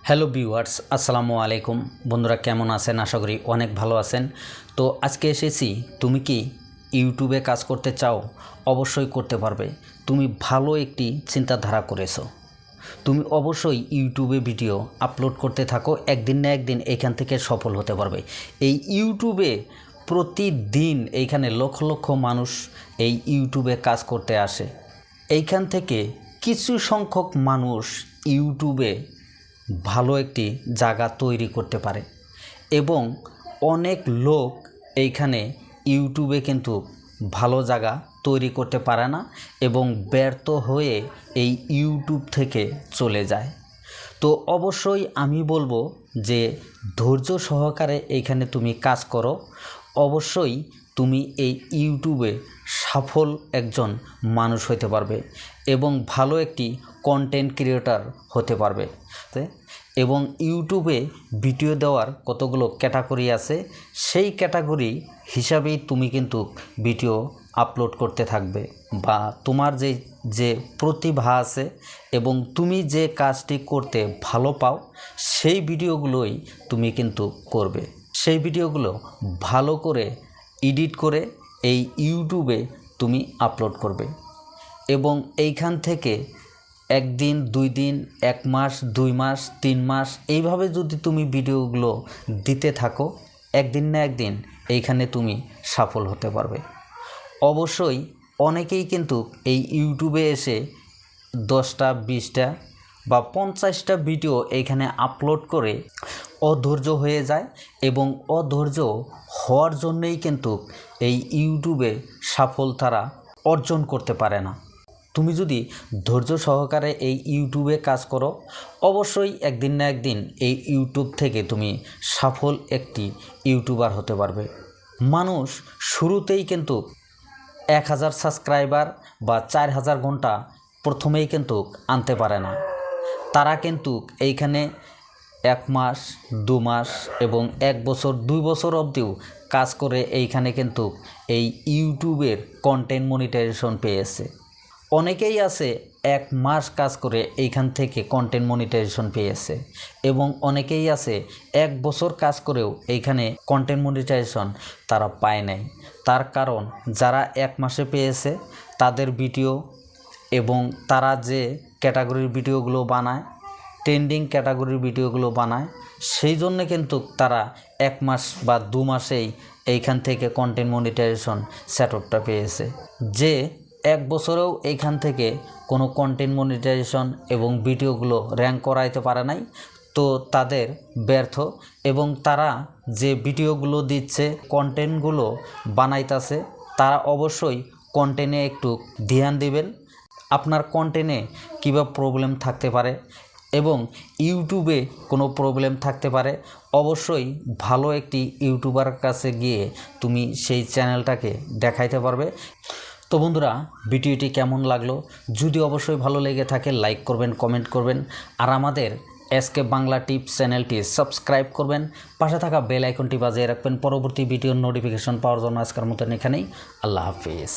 Hello viewers, আসসালামু আলাইকুম। বন্ধুরা কেমন আছেন? আশা করি অনেক ভালো আছেন। তো আজকে এসেছি, তুমি কি ইউটিউবে কাজ করতে চাও? অবশ্যই করতে পারবে। তুমি ভালো একটি চিন্তাধারা করেছো। তুমি অবশ্যই ইউটিউবে ভিডিও আপলোড করতে থাকো, একদিন না একদিন এখান থেকে সফল হতে পারবে। এই ইউটিউবে প্রতিদিন এইখানে লক্ষ লক্ষ মানুষ এই ইউটিউবে কাজ করতে আসে। এইখান থেকে কিছু সংখ্যক মানুষ ইউটিউবে ভালো একটি জায়গা তৈরি করতে পারে এবং অনেক লোক এইখানে ইউটিউবে কিন্তু ভালো জায়গা তৈরি করতে পারে না এবং ব্যর্থ হয়ে এই ইউটিউব থেকে চলে যায়। তো অবশ্যই আমি বলবো যে ধৈর্য সহকারে এইখানে তুমি কাজ করো, অবশ্যই তুমি এই ইউটিউবে সফল একজন মানুষ হতে পারবে এবং ভালো একটি কন্টেন্ট ক্রিয়েটর হতে পারবে। এবং ইউটিউবে ভিডিও দেওয়ার কতগুলো ক্যাটাগরি আছে, সেই ক্যাটাগরি হিসাবেই তুমি কিন্তু ভিডিও আপলোড করতে থাকবে বা তোমার যে প্রতিভা আছে এবং তুমি যে কাজটি করতে ভালো পাও সেই ভিডিওগুলোই তুমি কিন্তু করবে। সেই ভিডিওগুলো ভালো করে এডিট করে এই ইউটিউবে তুমি আপলোড করবে এবং এইখান থেকে একদিন, 2 দিন, 1 মাস, 2 মাস, 3 মাস এইভাবে যদি তুমি ভিডিওগুলো দিতে থাকো, একদিন না একদিন এইখানে তুমি সফল হতে পারবে। অবশ্যই অনেকেই কিন্তু এই ইউটিউবে এসে 10টা, 20টা বা 50টা ভিডিও এইখানে আপলোড করে অধৈর্য হয়ে যায় এবং অধৈর্য হওয়ার জন্যই কিন্তু এই ইউটিউবে সফল তারা অর্জন করতে পারে না। তুমি যদি ধৈর্য সহকারে এই ইউটিউবে কাজ করো, অবশ্যই একদিন না একদিন এই ইউটিউব থেকে তুমি সফল একটি ইউটিউবার হতে পারবে। মানুষ শুরুতেই কিন্তু 1000 সাবস্ক্রাইবার বা 4000 ঘন্টা প্রথমেই কিন্তু আনতে পারে না। তারা কিন্তু এইখানে 1 মাস, 2 মাস এবং 1 বছর, 2 বছর অবধিও কাজ করে এইখানে কিন্তু এই ইউটিউবের কন্টেন্ট মনিটাইজেশন পেয়েছে। অনেকেই আছে 1 মাস কাজ করে এইখান থেকে কন্টেন্ট মনিটাইজেশন পেয়েছে এবং অনেকেই আছে 1 বছর কাজ করেও এইখানে কন্টেন্ট মনিটাইজেশন তারা পায় নাই। তার কারণ যারা 1 মাসে পেয়েছে তাদের ভিডিও এবং তারা যে ক্যাটাগরির ভিডিওগুলো বানায়, ট্রেন্ডিং ক্যাটাগরির ভিডিওগুলো বানায়, সেই জন্য কিন্তু তারা 1 মাস বা 2 মাসেই এইখান থেকে কন্টেন্ট মনিটাইজেশন সেটআপটা পেয়েছে। যে 1 বছরেও এইখান থেকে কোনো কন্টেন্ট মনিটাইজেশন এবং ভিডিওগুলো র্যাঙ্ক করাইতে পারে নাই, তো তাদের ব্যর্থ এবং তারা যে ভিডিওগুলো দিচ্ছে, কন্টেন্টগুলো বানাইতেছে, তারা অবশ্যই কন্টেন্টে একটু ধ্যান দিবেন। আপনার কন্টেন্টে কীভাবে প্রবলেম থাকতে পারে এবং ইউটিউবে কোনো প্রবলেম থাকতে পারে, অবশ্যই ভালো একটি ইউটিউবার কাছে গিয়ে তুমি সেই চ্যানেলটাকে দেখাইতে পারবে। তো বন্ধুরা, ভিডিওটি কেমন লাগলো? যদি অবশ্যই ভালো লেগে থাকে লাইক করবেন, কমেন্ট করবেন আর আমাদের এসকে বাংলা টিপস চ্যানেলটি সাবস্ক্রাইব করবেন। পাশে থাকা বেল আইকনটি বাজিয়ে রাখবেন পরবর্তী ভিডিওর নোটিফিকেশন পাওয়ার জন্য। আজকের মতন এখানেই, আল্লাহ হাফিজ।